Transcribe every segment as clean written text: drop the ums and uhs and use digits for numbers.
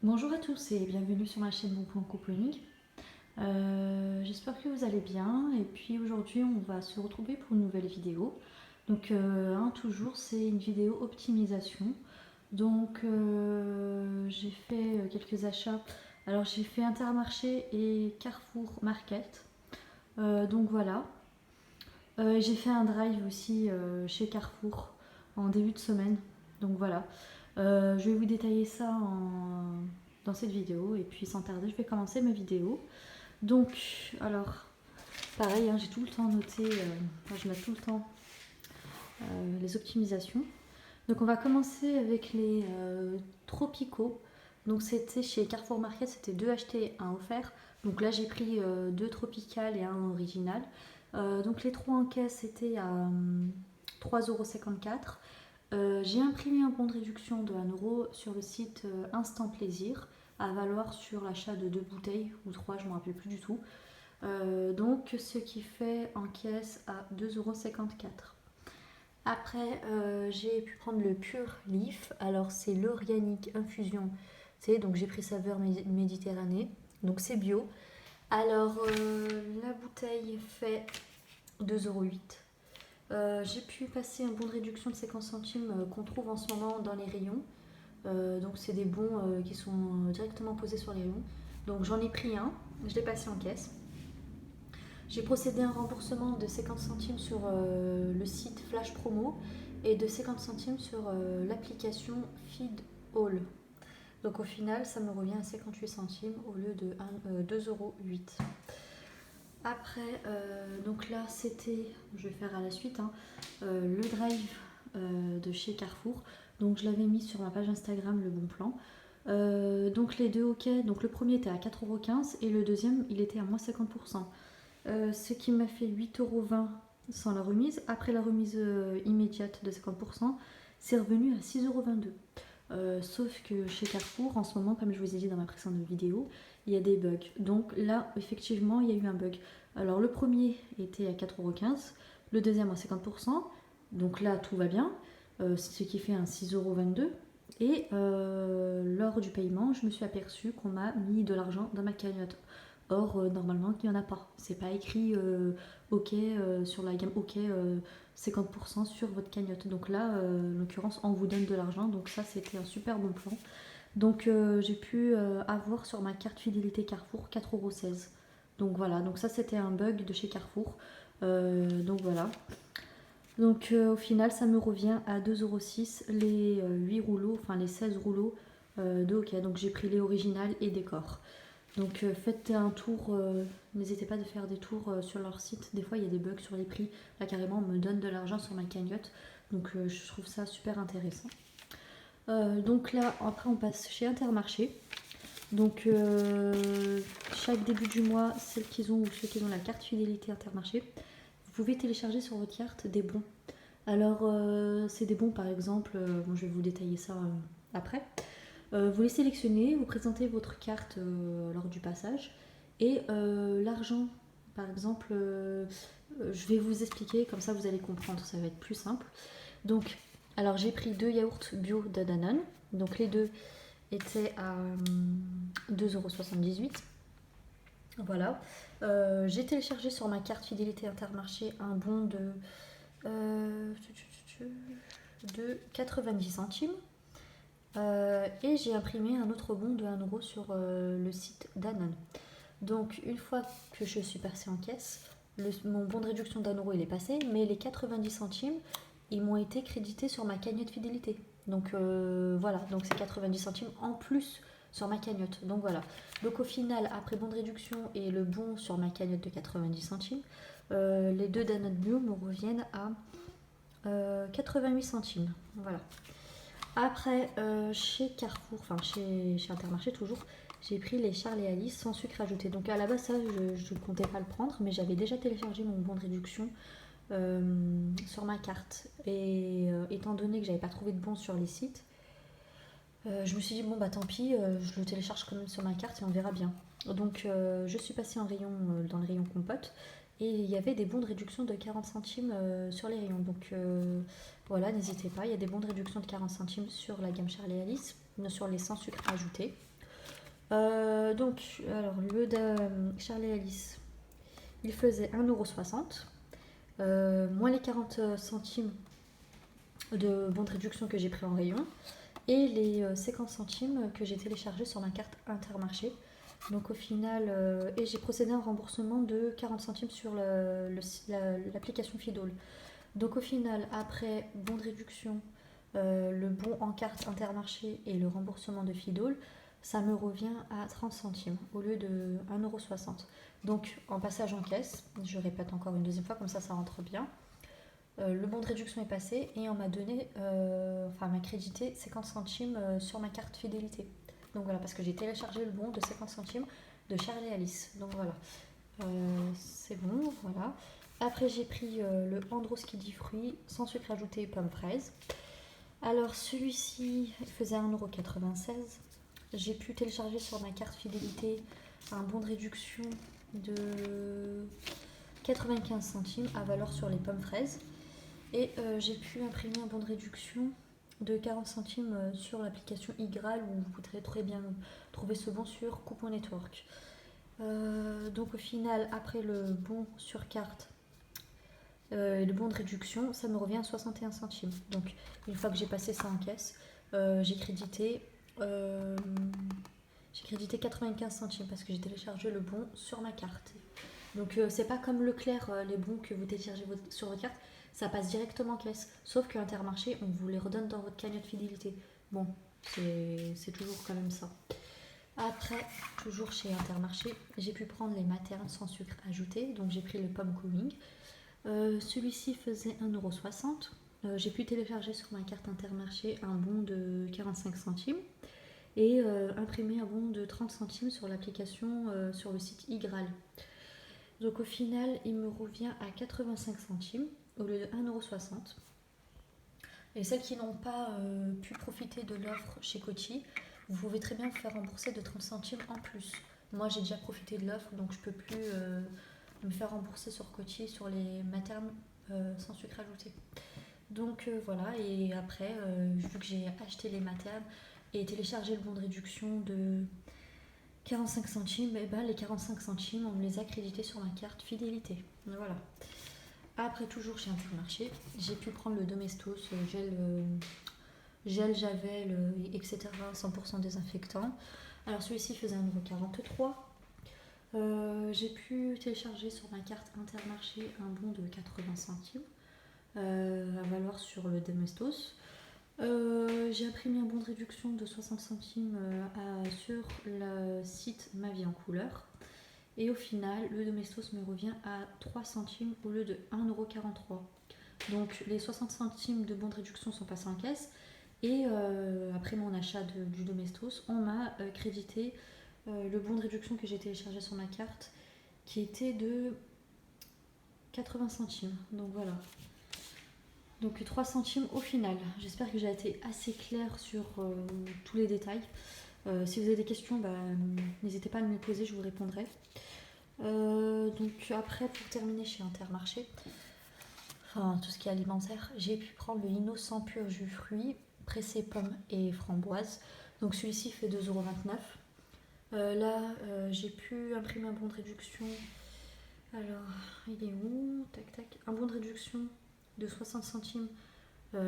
Bonjour à tous et bienvenue sur ma chaîne Bon Plan Couponing. J'espère que vous allez bien et puis aujourd'hui on va se retrouver pour une nouvelle vidéo. Donc toujours c'est une vidéo optimisation. Donc j'ai fait quelques achats. Alors j'ai fait Intermarché et Carrefour Market. Donc voilà. J'ai fait un drive aussi chez Carrefour en début de semaine. Donc voilà. Je vais vous détailler ça dans cette vidéo et puis sans tarder je vais commencer ma vidéo. Donc alors pareil, hein, j'ai tout le temps noté, je note tout le temps les optimisations. Donc on va commencer avec les tropicaux. Donc c'était chez Carrefour Market, c'était 2 achetés, un offert. Donc là j'ai pris 2 tropicales et un original. Donc les 3 en caisse c'était à 3,54 €. J'ai imprimé un bon de réduction de 1 € sur le site Instant Plaisir à valoir sur l'achat de 2 bouteilles ou 3, je ne me rappelle plus du tout. Donc ce qui fait en caisse à 2,54 €. Après, j'ai pu prendre le Pure Leaf. Alors, c'est l'organique infusion. Donc j'ai pris saveur Méditerranée. Donc, c'est bio. Alors, la bouteille fait 2,08 €. J'ai pu passer un bon de réduction de 50 centimes qu'on trouve en ce moment dans les rayons. Donc, c'est des bons qui sont directement posés sur les rayons. Donc, j'en ai pris un. Je l'ai passé en caisse. J'ai procédé à un remboursement de 50 centimes sur le site Flash Promo et de 50 centimes sur l'application Feed All. Donc au final, ça me revient à 58 centimes au lieu de 2,08 €. Après, donc là, c'était, je vais faire à la suite, hein, le drive de chez Carrefour. Donc je l'avais mis sur ma page Instagram, le bon plan. Donc les deux, ok. Donc le premier était à 4,15 € et le deuxième, il était à moins 50%. Ce qui m'a fait 8,20 € sans la remise. Après la remise immédiate de 50%, c'est revenu à 6,22 €. Sauf que chez Carrefour, en ce moment, comme je vous ai dit dans ma précédente vidéo, il y a des bugs. Donc là, effectivement, il y a eu un bug. Alors le premier était à 4,15 €, le deuxième à 50%. Donc là, tout va bien. C'est ce qui fait un 6,22 €. Et lors du paiement, je me suis aperçue qu'on m'a mis de l'argent dans ma cagnotte. Or, normalement, il n'y en a pas. C'est pas écrit OK sur la gamme OK 50% sur votre cagnotte. Donc là, en l'occurrence, on vous donne de l'argent. Donc ça, c'était un super bon plan. Donc j'ai pu avoir sur ma carte fidélité Carrefour 4,16 €. Donc voilà, donc ça c'était un bug de chez Carrefour. Donc voilà. Donc au final, ça me revient à 2,06 € les 8 rouleaux, enfin les 16 rouleaux de OK. Donc j'ai pris les originales et décor. Donc faites un tour, n'hésitez pas de faire des tours sur leur site. Des fois il y a des bugs sur les prix. Là carrément on me donne de l'argent sur ma cagnotte. Donc je trouve ça super intéressant. Donc là après on passe chez Intermarché. Donc chaque début du mois, celles qui ont ou ceux qui ont la carte fidélité Intermarché, vous pouvez télécharger sur votre carte des bons. Alors c'est des bons par exemple, bon, je vais vous détailler ça après. Vous les sélectionnez, vous présentez votre carte lors du passage et l'argent, par exemple, je vais vous expliquer, comme ça vous allez comprendre, ça va être plus simple. Donc, alors j'ai pris 2 yaourts bio de Danone, donc les deux étaient à 2,78 €. Voilà. J'ai téléchargé sur ma carte fidélité Intermarché un bon euh, de 90 centimes. Et j'ai imprimé un autre bon de 1 € sur le site Danone. Donc une fois que je suis passée en caisse, mon bon de réduction d'1 € il est passé, mais les 90 centimes, ils m'ont été crédités sur ma cagnotte fidélité. Donc voilà, donc c'est 90 centimes en plus sur ma cagnotte. Donc voilà. Donc au final, après bon de réduction et le bon sur ma cagnotte de 90 centimes, les deux Danone Bio me reviennent à 88 centimes. Voilà. Après, chez Carrefour, enfin chez Intermarché toujours, j'ai pris les Charles et Alice sans sucre ajouté. Donc à la base, ça, je ne comptais pas le prendre, mais j'avais déjà téléchargé mon bon de réduction sur ma carte. Et étant donné que j'avais pas trouvé de bon sur les sites, je me suis dit, bon bah tant pis, je le télécharge quand même sur ma carte et on verra bien. Donc je suis passée en rayon, dans le rayon compote et il y avait des bons de réduction de 40 centimes sur les rayons. Donc voilà, n'hésitez pas, il y a des bons de réduction de 40 centimes sur la gamme Charlie Alice, sur les sans sucre ajouté. Donc, alors, le de Charlie Alice, il faisait 1,60 €, moins les 40 centimes de bon de réduction que j'ai pris en rayon, et les 50 centimes que j'ai téléchargés sur ma carte Intermarché. Donc au final, et j'ai procédé à un remboursement de 40 centimes sur l'application Fidol. Donc au final, après bon de réduction, le bon en carte Intermarché et le remboursement de Fidol, ça me revient à 30 centimes au lieu de 1,60 €. Donc en passage en caisse, je répète encore une deuxième fois, comme ça rentre bien. Le bon de réduction est passé et on m'a donné, m'a crédité 50 centimes sur ma carte fidélité. Donc voilà, parce que j'ai téléchargé le bon de 50 centimes de Charlie Alice. Donc voilà, c'est bon, voilà. Après j'ai pris le Androskidi fruits sans sucre ajouté pomme fraise. Alors celui-ci il faisait 1,96 €. J'ai pu télécharger sur ma carte fidélité un bon de réduction de 95 centimes à valeur sur les pommes fraises. Et j'ai pu imprimer un bon de réduction de 40 centimes sur l'application iGraal, où vous pourrez très bien trouver ce bon sur Coupon Network. Donc au final, après le bon sur carte et le bon de réduction, ça me revient à 61 centimes. Donc une fois que j'ai passé ça en caisse, j'ai crédité 95 centimes parce que j'ai téléchargé le bon sur ma carte. Donc c'est pas comme Leclerc, les bons que vous téléchargez sur votre carte, ça passe directement en caisse. Sauf que Intermarché, on vous les redonne dans votre cagnotte fidélité. Bon, c'est toujours quand même ça. Après, toujours chez Intermarché, j'ai pu prendre les maternes sans sucre ajouté. Donc j'ai pris le pomme Coming. Celui-ci faisait 1,60 €. J'ai pu télécharger sur ma carte Intermarché un bon de 45 centimes et imprimer un bon de 30 centimes sur l'application sur le site iGraal. Donc au final, il me revient à 85 centimes au lieu de 1,60 €. Et celles qui n'ont pas pu profiter de l'offre chez Coty, vous pouvez très bien vous faire rembourser de 30 centimes en plus. Moi, j'ai déjà profité de l'offre, donc je ne peux plus me faire rembourser sur Coty sur les maternes sans sucre ajouté. Donc voilà, et après, vu que j'ai acheté les maternes et téléchargé le bon de réduction de 45 centimes, et ben les 45 centimes, on me les a crédités sur ma carte fidélité. Voilà. Après, toujours chez Intermarché, j'ai pu prendre le Domestos gel, javel, etc. 100% désinfectant. Alors celui-ci faisait 1,43 €. J'ai pu télécharger sur ma carte Intermarché un bon de 80 centimes à valoir sur le Domestos. J'ai imprimé un bon de réduction de 60 centimes sur le site Ma Vie en Couleur. Et au final, le Domestos me revient à 3 centimes au lieu de 1,43 €. Donc les 60 centimes de bon de réduction sont passés en caisse. Et après mon achat du Domestos, on m'a crédité le bon de réduction que j'ai téléchargé sur ma carte, qui était de 80 centimes. Donc voilà. Donc 3 centimes au final. J'espère que j'ai été assez claire sur tous les détails. Si vous avez des questions, n'hésitez pas à me les poser, je vous répondrai. Donc après, pour terminer chez Intermarché, enfin tout ce qui est alimentaire, j'ai pu prendre le innocent pur jus fruits, pressé pommes et framboises. Donc celui-ci fait 2,29 €. Là, j'ai pu imprimer un bon de réduction. Alors, il est où? Tac tac. Un bon de réduction de 60 centimes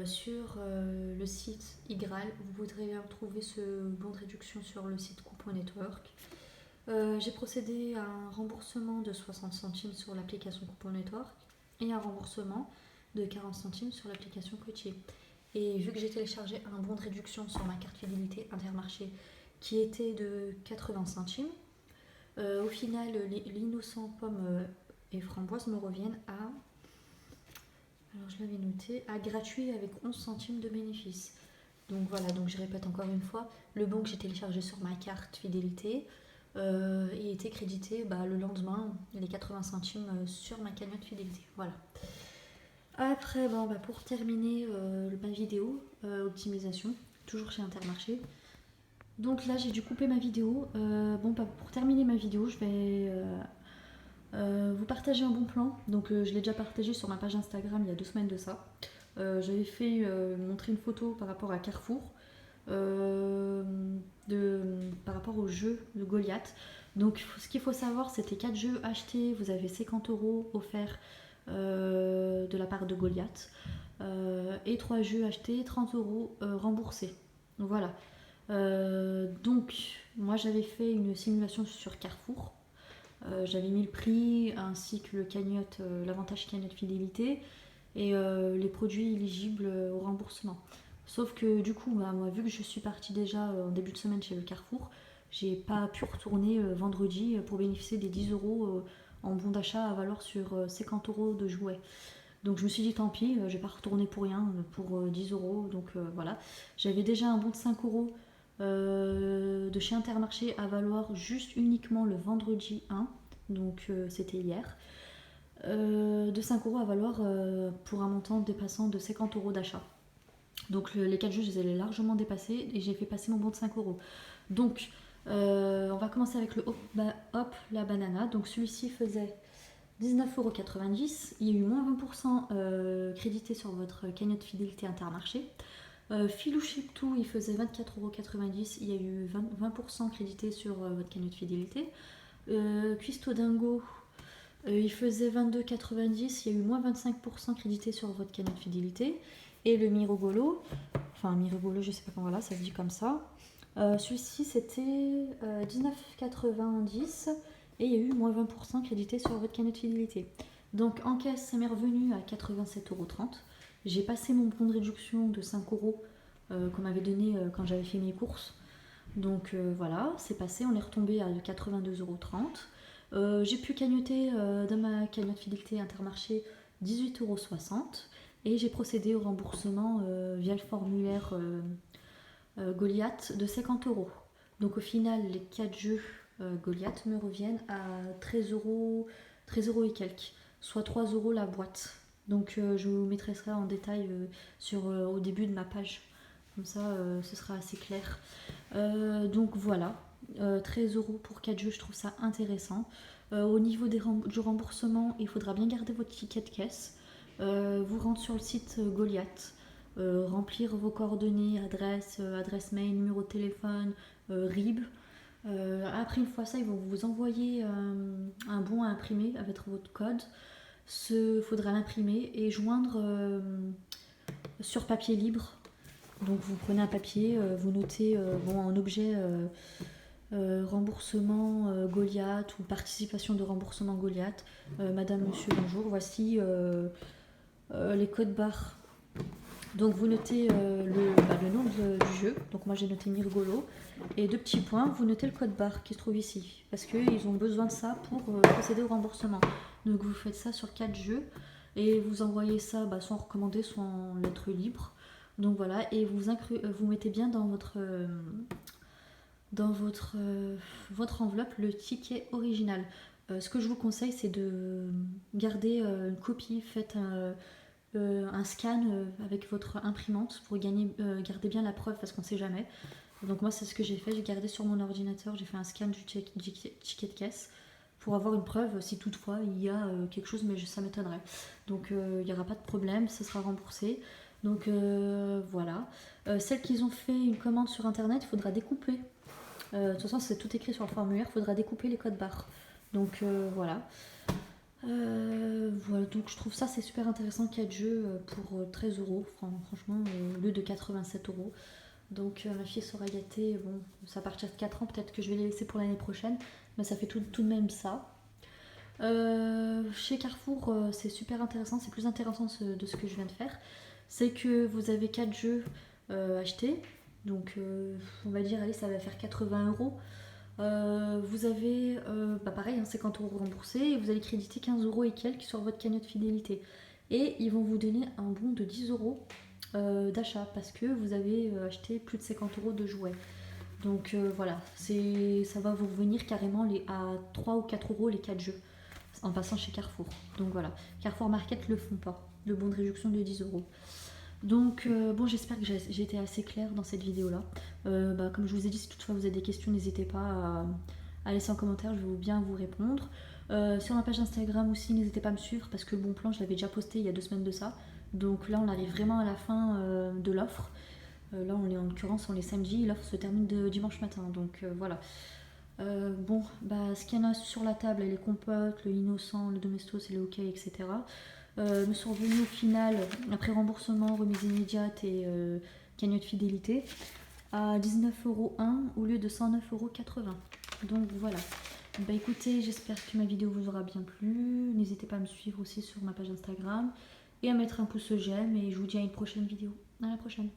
sur le site iGraal. Vous voudrez trouver ce bon de réduction sur le site Coupon Network. J'ai procédé à un remboursement de 60 centimes sur l'application Coupon Network et un remboursement de 40 centimes sur l'application Coty. Et vu que j'ai téléchargé un bon de réduction sur ma carte fidélité Intermarché qui était de 80 centimes, au final, l'innocent pomme et framboise me reviennent à, alors je l'avais noté, à gratuit avec 11 centimes de bénéfice. Donc voilà, donc je répète encore une fois, le bon que j'ai téléchargé sur ma carte fidélité et été crédité le lendemain, les 80 centimes sur ma cagnotte fidélité. Voilà. Après, pour terminer ma vidéo, optimisation, toujours chez Intermarché. Donc là, j'ai dû couper ma vidéo. Pour terminer ma vidéo, je vais vous partager un bon plan. Donc je l'ai déjà partagé sur ma page Instagram il y a 2 semaines de ça. J'avais fait montrer une photo par rapport à Carrefour. par rapport au jeu de Goliath. Donc ce qu'il faut savoir, c'était 4 jeux achetés, vous avez 50 € offerts de la part de Goliath. Et 3 jeux achetés, 30 € remboursés. Donc voilà. Donc moi j'avais fait une simulation sur Carrefour. J'avais mis le prix ainsi que l'avantage cagnotte fidélité et les produits éligibles au remboursement. Sauf que du coup, bah, moi, vu que je suis partie déjà en début de semaine chez le Carrefour, j'ai pas pu retourner vendredi pour bénéficier des 10 € en bon d'achat à valeur sur 50 € de jouets. Donc je me suis dit tant pis, je vais pas retourner pour rien pour 10 €. Donc voilà. J'avais déjà un bon de 5 € de chez Intermarché à valoir juste uniquement le vendredi 1. Donc c'était hier. De 5 € à valoir pour un montant dépassant de 50 € d'achat. Donc les 4 jeux, je les ai largement dépassés et j'ai fait passer mon bon de 5 €. Donc on va commencer avec le Hop la banana. Donc celui-ci faisait 19,90 €. Il y a eu moins 20% crédité sur votre cagnotte fidélité Intermarché. Filou Chip Tout, il faisait 24,90 €. Il y a eu 20% crédité sur votre cagnotte fidélité. Cuisto Dingo, il faisait 22,90 €. Il y a eu moins 25% crédité sur votre cagnotte fidélité. Et le Mirogolo, je sais pas comment, voilà, ça se dit comme ça. Celui-ci c'était 19,90 € et il y a eu moins 20% crédité sur votre cagnotte fidélité. Donc en caisse, ça m'est revenu à 87,30 €. J'ai passé mon bon de réduction de 5 € qu'on m'avait donné quand j'avais fait mes courses. Donc voilà, c'est passé, on est retombé à 82,30 €. J'ai pu cagnoter dans ma cagnotte fidélité Intermarché 18,60 € et j'ai procédé au remboursement via le formulaire Goliath de 50 €. Donc au final, les 4 jeux Goliath me reviennent à 13 € et quelques, soit 3 € la boîte. Donc je vous mettrai ça en détail au début de ma page. Comme ça, ce sera assez clair. Donc voilà, 13 € pour 4 jeux, je trouve ça intéressant. Au niveau du remboursement, il faudra bien garder votre ticket de caisse. Vous rentrez sur le site Goliath, remplir vos coordonnées, adresse mail, numéro de téléphone, RIB. Après, une fois ça, ils vont vous envoyer un bon à imprimer avec votre code. Il faudra l'imprimer et joindre sur papier libre. Donc vous prenez un papier, vous notez en objet remboursement Goliath ou participation de remboursement Goliath. Madame, monsieur, bonjour, voici les codes barres. Donc vous notez le nom du jeu. Donc moi j'ai noté Mirgolo. Et 2 petits points, vous notez le code barre qui se trouve ici. Parce qu'ils ont besoin de ça pour procéder au remboursement. Donc vous faites ça sur 4 jeux. Et vous envoyez ça soit en recommandé, soit en lettre libre. Donc voilà, et vous mettez bien dans votre enveloppe le ticket original. Ce que je vous conseille, c'est de garder une copie, faites un scan avec votre imprimante pour garder bien la preuve parce qu'on ne sait jamais. Donc moi c'est ce que j'ai fait, j'ai gardé sur mon ordinateur, j'ai fait un scan du ticket de caisse pour avoir une preuve si toutefois il y a quelque chose, mais ça m'étonnerait. Donc il n'y aura pas de problème, ça sera remboursé. Donc voilà. Celles qui ont fait une commande sur internet, il faudra découper. De toute façon, c'est tout écrit sur le formulaire, il faudra découper les codes barres. Donc voilà. Voilà, donc je trouve ça c'est super intéressant, 4 jeux pour 13 €. Franchement, au lieu de 87 €. Donc ma fille sera gâtée. Bon, ça partir de 4 ans, peut-être que je vais les laisser pour l'année prochaine, mais ça fait tout de même ça. Chez Carrefour, c'est super intéressant, c'est plus intéressant de ce que je viens de faire. C'est que vous avez 4 jeux achetés, donc on va dire, allez, ça va faire 80 €. Vous avez pareil, 50 € remboursés et vous allez créditer 15 € et quelques sur votre cagnotte fidélité. Et ils vont vous donner un bon de 10 € d'achat parce que vous avez acheté plus de 50 € de jouets. Donc voilà, ça va vous revenir carrément à 3 ou 4 € les 4 jeux en passant chez Carrefour. Donc voilà, Carrefour Market le font pas, le bon de réduction de 10 €. Donc j'espère que j'ai été assez claire dans cette vidéo là. Comme je vous ai dit, si toutefois vous avez des questions, n'hésitez pas à laisser en commentaire, je vais bien vous répondre. Sur ma page Instagram aussi, n'hésitez pas à me suivre parce que le bon plan je l'avais déjà posté il y a 2 semaines de ça. Donc là on arrive vraiment à la fin de l'offre. Là, en l'occurrence, on est samedi, l'offre se termine de dimanche matin, donc voilà. Bon, bah, ce qu'il y en a sur la table, les compotes, le innocent, le domestos et le hockey, etc. Me sont revenus au final, après remboursement, remise immédiate et cagnotte fidélité, à 19,1 € au lieu de 109,80 €. Donc voilà. Bah écoutez, j'espère que ma vidéo vous aura bien plu. N'hésitez pas à me suivre aussi sur ma page Instagram et à mettre un pouce j'aime. Et je vous dis à une prochaine vidéo. À la prochaine.